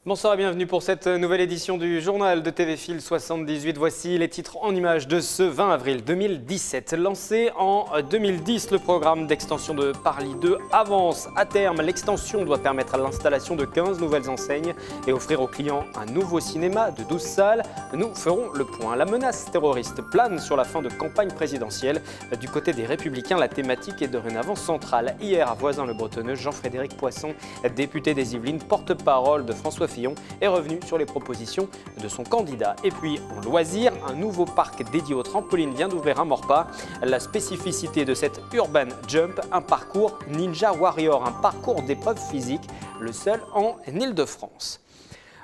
Bonsoir et bienvenue pour cette nouvelle édition du journal de TV Fil 78. Voici les titres en images de ce 20 avril 2017. Lancé en 2010, le programme d'extension de Parly 2 avance. À terme, l'extension doit permettre l'installation de 15 nouvelles enseignes et offrir aux clients un nouveau cinéma de 12 salles. Nous ferons le point. La menace terroriste plane sur la fin de campagne présidentielle. Du côté des Républicains, la thématique est dorénavant centrale. Hier, à Voisins-le-Bretonneux, Jean-Frédéric Poisson, député des Yvelines, porte-parole de François Fillon, est revenu sur les propositions de son candidat. Et puis, en loisir, un nouveau parc dédié aux trampolines vient d'ouvrir à Maurepas. La spécificité de cette Urban Jump, un parcours Ninja Warrior, un parcours d'épreuves physiques, le seul en Île-de-France.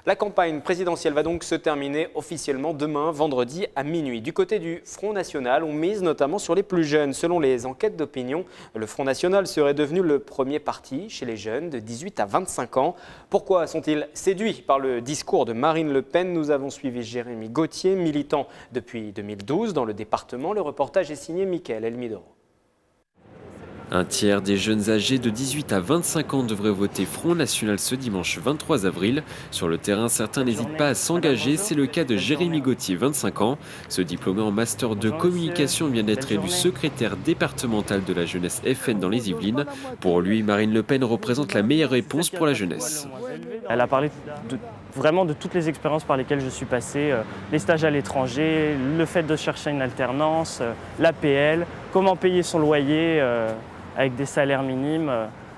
La campagne présidentielle va donc se terminer officiellement demain, vendredi à minuit. Du côté du Front National, on mise notamment sur les plus jeunes. Selon les enquêtes d'opinion, le Front National serait devenu le premier parti chez les jeunes de 18 à 25 ans. Pourquoi sont-ils séduits par le discours de Marine Le Pen? Nous avons suivi Jérémy Gauthier, militant depuis 2012 dans le département. Le reportage est signé Mickaël Elmidoro. Un tiers des jeunes âgés de 18 à 25 ans devraient voter Front National ce dimanche 23 avril. Sur le terrain, certains n'hésitent pas à s'engager. C'est le cas de Jérémy Gauthier, 25 ans. Ce diplômé en master de communication vient d'être élu secrétaire départemental de la jeunesse FN dans les Yvelines. Pour lui, Marine Le Pen représente la meilleure réponse pour la jeunesse. Elle a parlé vraiment de toutes les expériences par lesquelles je suis passé, les stages à l'étranger, le fait de chercher une alternance, l'APL, comment payer son loyer avec des salaires minimes.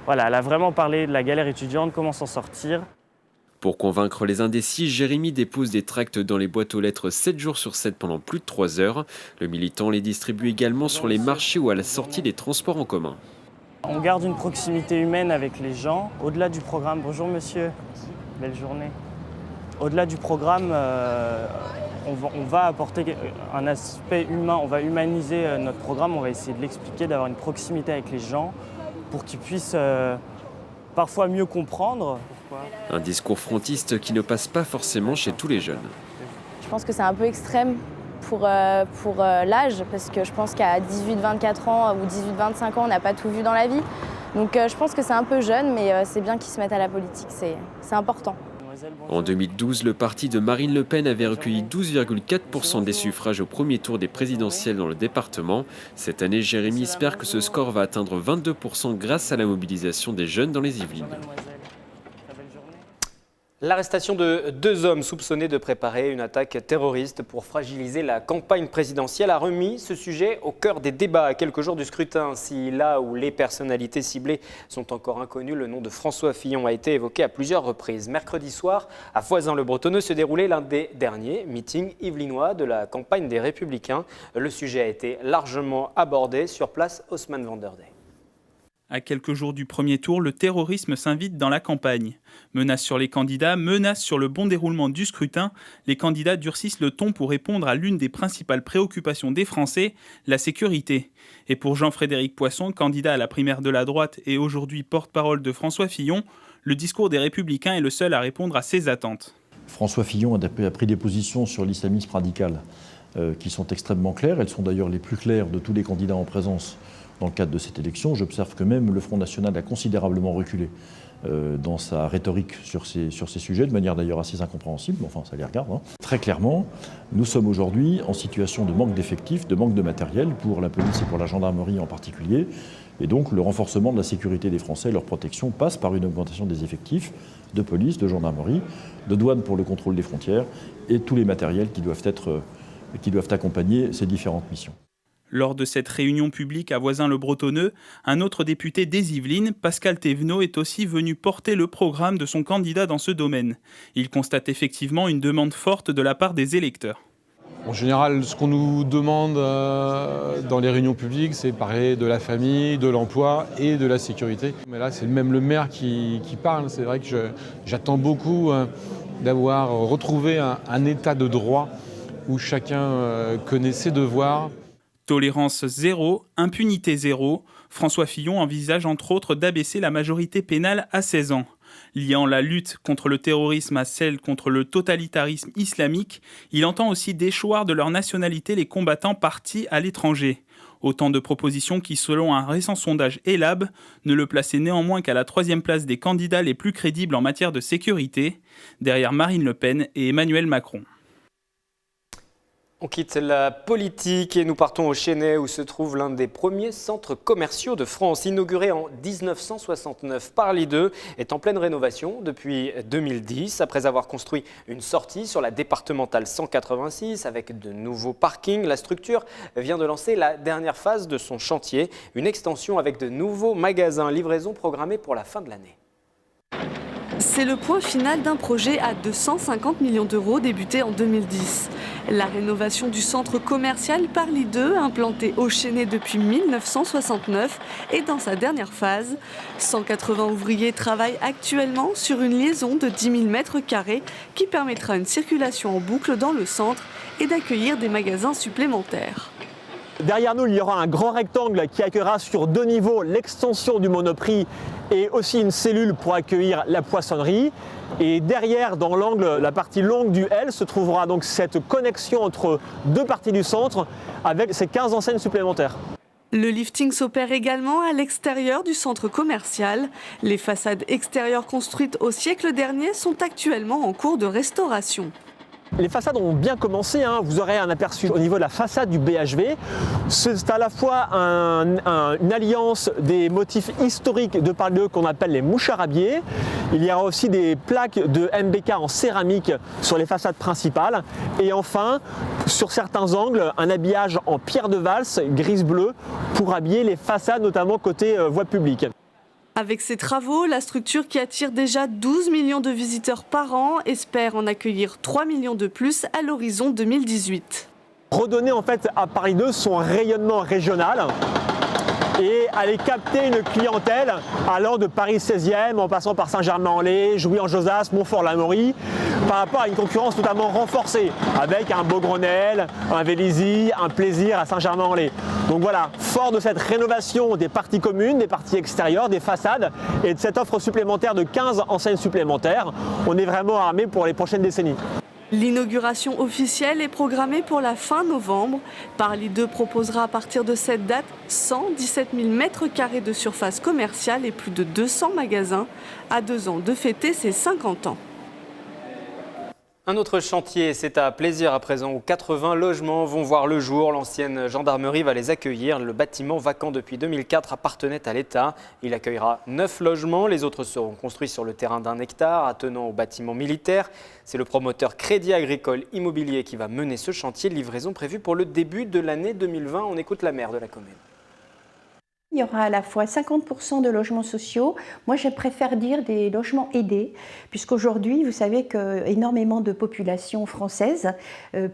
Voilà, elle a vraiment parlé de la galère étudiante, comment s'en sortir. Pour convaincre les indécis, Jérémy dépose des tracts dans les boîtes aux lettres 7 jours sur 7 pendant plus de 3 heures. Le militant les distribue également sur les marchés ou à la sortie des transports en commun. On garde une proximité humaine avec les gens, au-delà du programme. Bonjour monsieur, belle journée. Au-delà du programme, on va apporter un aspect humain, on va humaniser notre programme, on va essayer de l'expliquer, d'avoir une proximité avec les gens pour qu'ils puissent parfois mieux comprendre. Un discours frontiste qui ne passe pas forcément chez tous les jeunes. Je pense que c'est un peu extrême pour l'âge, parce que je pense qu'à 18-24 ans ou 18-25 ans, on n'a pas tout vu dans la vie. Donc je pense que c'est un peu jeune, mais c'est bien qu'ils se mettent à la politique, c'est important. En 2012, le parti de Marine Le Pen avait recueilli 12,4% des suffrages au premier tour des présidentielles dans le département. Cette année, Jérémy espère que ce score va atteindre 22% grâce à la mobilisation des jeunes dans les Yvelines. L'arrestation de 2 hommes soupçonnés de préparer une attaque terroriste pour fragiliser la campagne présidentielle a remis ce sujet au cœur des débats à quelques jours du scrutin. Si là où les personnalités ciblées sont encore inconnues, le nom de François Fillon a été évoqué à plusieurs reprises. Mercredi soir, à Voisins-le-Bretonneux se déroulait l'un des derniers meetings yvelinois de la campagne des Républicains. Le sujet a été largement abordé. Sur place, Haussmann van der Dey. À quelques jours du premier tour, le terrorisme s'invite dans la campagne. Menaces sur les candidats, menaces sur le bon déroulement du scrutin, les candidats durcissent le ton pour répondre à l'une des principales préoccupations des Français, la sécurité. Et pour Jean-Frédéric Poisson, candidat à la primaire de la droite et aujourd'hui porte-parole de François Fillon, le discours des Républicains est le seul à répondre à ces attentes. François Fillon a pris des positions sur l'islamisme radical qui sont extrêmement claires. Elles sont d'ailleurs les plus claires de tous les candidats en présence dans le cadre de cette élection. J'observe que même le Front National a considérablement reculé dans sa rhétorique sur ces sujets, de manière d'ailleurs assez incompréhensible, enfin ça les regarde. Très clairement, nous sommes aujourd'hui en situation de manque d'effectifs, de manque de matériel pour la police et pour la gendarmerie en particulier. Et donc le renforcement de la sécurité des Français et leur protection passe par une augmentation des effectifs de police, de gendarmerie, de douane pour le contrôle des frontières et tous les matériels qui doivent accompagner ces différentes missions. Lors de cette réunion publique à Voisins-le-Bretonneux, un autre député des Yvelines, Pascal Thévenot, est aussi venu porter le programme de son candidat dans ce domaine. Il constate effectivement une demande forte de la part des électeurs. En général, ce qu'on nous demande dans les réunions publiques, c'est parler de la famille, de l'emploi et de la sécurité. Mais là, c'est même le maire qui parle. C'est vrai que j'attends beaucoup d'avoir retrouvé un état de droit où chacun connaît ses devoirs. Tolérance zéro, impunité zéro, François Fillon envisage entre autres d'abaisser la majorité pénale à 16 ans. Liant la lutte contre le terrorisme à celle contre le totalitarisme islamique, il entend aussi déchoir de leur nationalité les combattants partis à l'étranger. Autant de propositions qui, selon un récent sondage Elab, ne le plaçaient néanmoins qu'à la 3e place des candidats les plus crédibles en matière de sécurité, derrière Marine Le Pen et Emmanuel Macron. On quitte la politique et nous partons au Chesnay où se trouve l'un des premiers centres commerciaux de France. Inauguré en 1969 par l'I2, est en pleine rénovation depuis 2010. Après avoir construit une sortie sur la départementale 186 avec de nouveaux parkings, la structure vient de lancer la dernière phase de son chantier, une extension avec de nouveaux magasins. Livraison programmée pour la fin de l'année. C'est le point final d'un projet à 250 millions d'euros débuté en 2010. La rénovation du centre commercial par l'I2, implanté au Chesnay depuis 1969, est dans sa dernière phase. 180 ouvriers travaillent actuellement sur une liaison de 10 000 m² qui permettra une circulation en boucle dans le centre et d'accueillir des magasins supplémentaires. Derrière nous, il y aura un grand rectangle qui accueillera sur 2 niveaux l'extension du Monoprix et aussi une cellule pour accueillir la poissonnerie. Et derrière, dans l'angle, la partie longue du L, se trouvera donc cette connexion entre deux parties du centre avec ces 15 enseignes supplémentaires. Le lifting s'opère également à l'extérieur du centre commercial. Les façades extérieures construites au siècle dernier sont actuellement en cours de restauration. Les façades ont bien commencé, hein. Vous aurez un aperçu au niveau de la façade du BHV. C'est à la fois une alliance des motifs historiques de Paris qu'on appelle les moucharabiés. Il y aura aussi des plaques de MBK en céramique sur les façades principales. Et enfin, sur certains angles, un habillage en pierre de valse grise-bleue pour habiller les façades, notamment côté voie publique. Avec ces travaux, la structure qui attire déjà 12 millions de visiteurs par an espère en accueillir 3 millions de plus à l'horizon 2018. Redonner en fait à Paris 2 son rayonnement régional et aller capter une clientèle allant de Paris 16e en passant par Saint-Germain-en-Laye, Jouy-en-Josas, Montfort-l'Amaury, par rapport à une concurrence totalement renforcée avec un Beaugrenelle, un Vélizy, un Plaisir à Saint-Germain-en-Laye. Donc voilà, fort de cette rénovation des parties communes, des parties extérieures, des façades et de cette offre supplémentaire de 15 enseignes supplémentaires, on est vraiment armé pour les prochaines décennies. L'inauguration officielle est programmée pour la fin novembre. Paris 2 proposera à partir de cette date 117 000 m² de surface commerciale et plus de 200 magasins. À 2 ans de fêter ses 50 ans. Un autre chantier, c'est à Plaisir à présent où 80 logements vont voir le jour. L'ancienne gendarmerie va les accueillir. Le bâtiment vacant depuis 2004 appartenait à l'État. Il accueillera 9 logements. Les autres seront construits sur le terrain d'1 hectare attenant au bâtiment militaire. C'est le promoteur Crédit Agricole Immobilier qui va mener ce chantier. Livraison prévue pour le début de l'année 2020. On écoute la maire de la commune. Il y aura à la fois 50% de logements sociaux, moi je préfère dire des logements aidés, puisqu'aujourd'hui vous savez qu'énormément de population française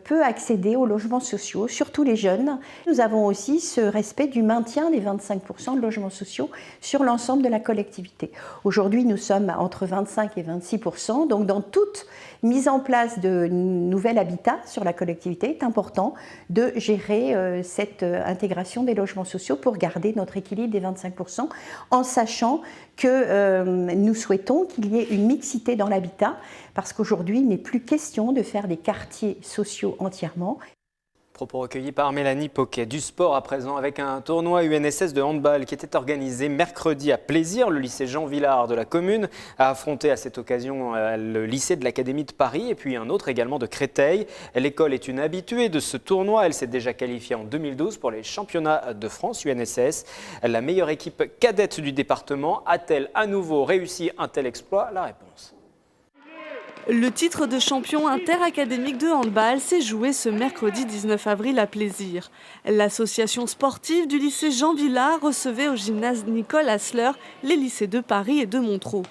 peut accéder aux logements sociaux, surtout les jeunes. Nous avons aussi ce respect du maintien des 25% de logements sociaux sur l'ensemble de la collectivité. Aujourd'hui nous sommes entre 25 et 26%, donc dans toute mise en place de nouvel habitat sur la collectivité, il est important de gérer cette intégration des logements sociaux pour garder notre équilibre des 25%, en sachant que nous souhaitons qu'il y ait une mixité dans l'habitat, parce qu'aujourd'hui, il n'est plus question de faire des quartiers sociaux entièrement. Propos recueillis par Mélanie Poquet. Du sport à présent avec un tournoi UNSS de handball qui était organisé mercredi à Plaisir. Le lycée Jean Villard de la commune a affronté à cette occasion le lycée de l'Académie de Paris et puis un autre également de Créteil. L'école est une habituée de ce tournoi. Elle s'est déjà qualifiée en 2012 pour les championnats de France UNSS. La meilleure équipe cadette du département a-t-elle à nouveau réussi un tel exploit? La réponse. Le titre de champion interacadémique de handball s'est joué ce mercredi 19 avril à Plaisir. L'association sportive du lycée Jean Villard recevait au gymnase Nicole Hassler les lycées de Paris et de Montereau.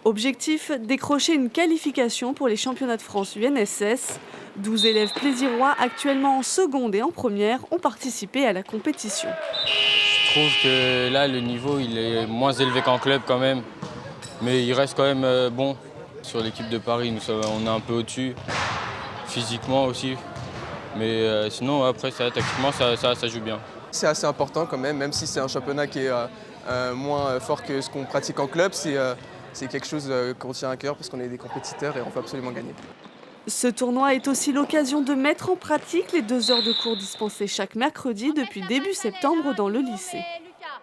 Objectif, décrocher une qualification pour les championnats de France UNSS. 12 élèves plaisirois actuellement en seconde et en première ont participé à la compétition. Je trouve que là, le niveau il est moins élevé qu'en club quand même, mais il reste quand même bon. Sur l'équipe de Paris, on est un peu au-dessus, physiquement aussi. Mais sinon, après, tactiquement, ça joue bien. C'est assez important quand même si c'est un championnat qui est moins fort que ce qu'on pratique en club. C'est quelque chose qu'on tient à cœur parce qu'on est des compétiteurs et on veut absolument gagner. Ce tournoi est aussi l'occasion de mettre en pratique les 2 heures de cours dispensées chaque mercredi depuis début septembre dans le lycée.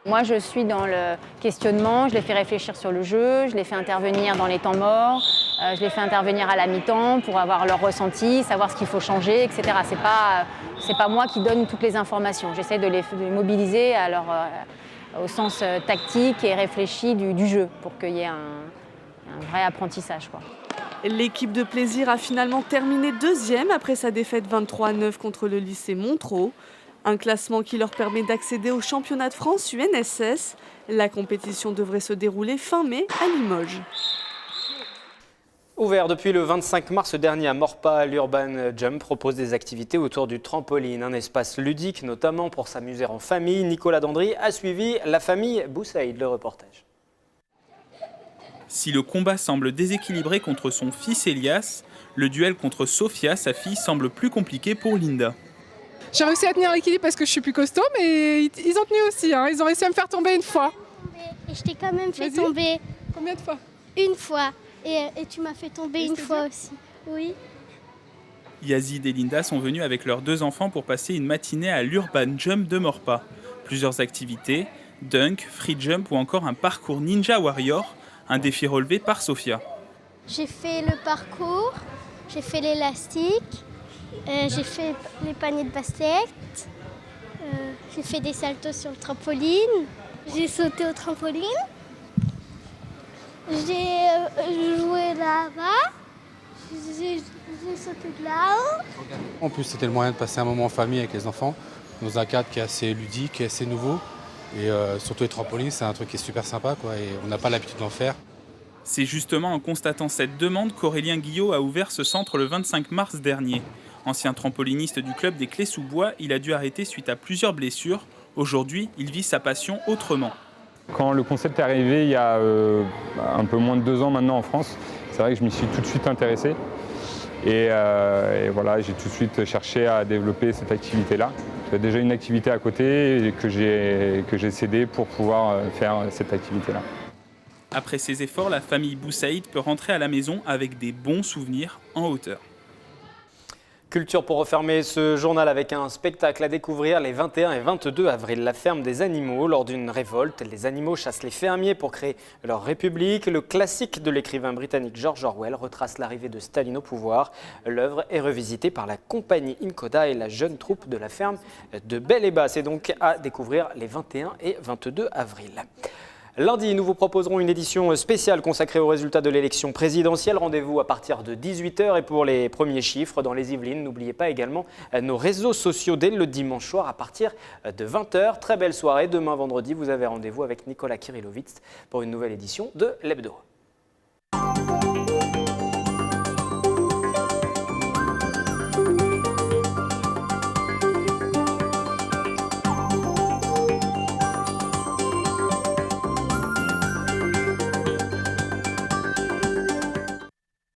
Moi, je suis dans le questionnement, je les fais réfléchir sur le jeu, je les fais intervenir dans les temps morts, je les fais intervenir à la mi-temps pour avoir leur ressenti, savoir ce qu'il faut changer, etc. C'est pas moi qui donne toutes les informations. J'essaie de les mobiliser au sens tactique et réfléchi du jeu pour qu'il y ait un vrai apprentissage, quoi. L'équipe de Plaisir a finalement terminé 2e après sa défaite 23-9 contre le lycée Montereau. Un classement qui leur permet d'accéder au championnat de France UNSS. La compétition devrait se dérouler fin mai à Limoges. Ouvert depuis le 25 mars dernier à Maurepas, l'Urban Jump propose des activités autour du trampoline. Un espace ludique, notamment pour s'amuser en famille. Nicolas Dandry a suivi la famille Boussaïd, le reportage. Si le combat semble déséquilibré contre son fils Elias, le duel contre Sophia, sa fille, semble plus compliqué pour Linda. J'ai réussi à tenir l'équilibre parce que je suis plus costaud, mais ils ont tenu aussi. Hein. Ils ont réussi à me faire tomber une fois. Et je t'ai quand même fait tomber. Combien de fois? Une fois. Et tu m'as fait tomber une fois aussi. Oui. Yazid et Linda sont venus avec leurs 2 enfants pour passer une matinée à l'Urban Jump de Maurepas. Plusieurs activités, dunk, free jump ou encore un parcours Ninja Warrior, un défi relevé par Sophia. J'ai fait le parcours, j'ai fait l'élastique, j'ai fait les paniers de basket, j'ai fait des saltos sur le trampoline, j'ai sauté au trampoline, j'ai joué là-bas, j'ai sauté de là-haut. En plus, c'était le moyen de passer un moment en famille avec les enfants, dans un cadre qui est assez ludique, qui est assez nouveau. Et surtout les trampolines, c'est un truc qui est super sympa, quoi, et on n'a pas l'habitude d'en faire. C'est justement en constatant cette demande qu'Aurélien Guillot a ouvert ce centre le 25 mars dernier. Ancien trampoliniste du club des Clés-sous-Bois, il a dû arrêter suite à plusieurs blessures. Aujourd'hui, il vit sa passion autrement. Quand le concept est arrivé il y a un peu moins de 2 ans maintenant en France, c'est vrai que je m'y suis tout de suite intéressé. Et voilà, j'ai tout de suite cherché à développer cette activité-là. J'avais déjà une activité à côté que j'ai cédée pour pouvoir faire cette activité-là. Après ces efforts, la famille Boussaïd peut rentrer à la maison avec des bons souvenirs en hauteur. Culture pour refermer ce journal avec un spectacle à découvrir les 21 et 22 avril. La ferme des animaux. Lors d'une révolte, les animaux chassent les fermiers pour créer leur république. Le classique de l'écrivain britannique George Orwell retrace l'arrivée de Staline au pouvoir. L'œuvre est revisitée par la compagnie Incoda et la jeune troupe de la ferme de Belle-et-Basse. C'est donc à découvrir les 21 et 22 avril. Lundi, nous vous proposerons une édition spéciale consacrée aux résultats de l'élection présidentielle. Rendez-vous à partir de 18h et pour les premiers chiffres dans les Yvelines. N'oubliez pas également nos réseaux sociaux dès le dimanche soir à partir de 20h. Très belle soirée. Demain vendredi, vous avez rendez-vous avec Nicolas Kirillovitz pour une nouvelle édition de l'Hebdo.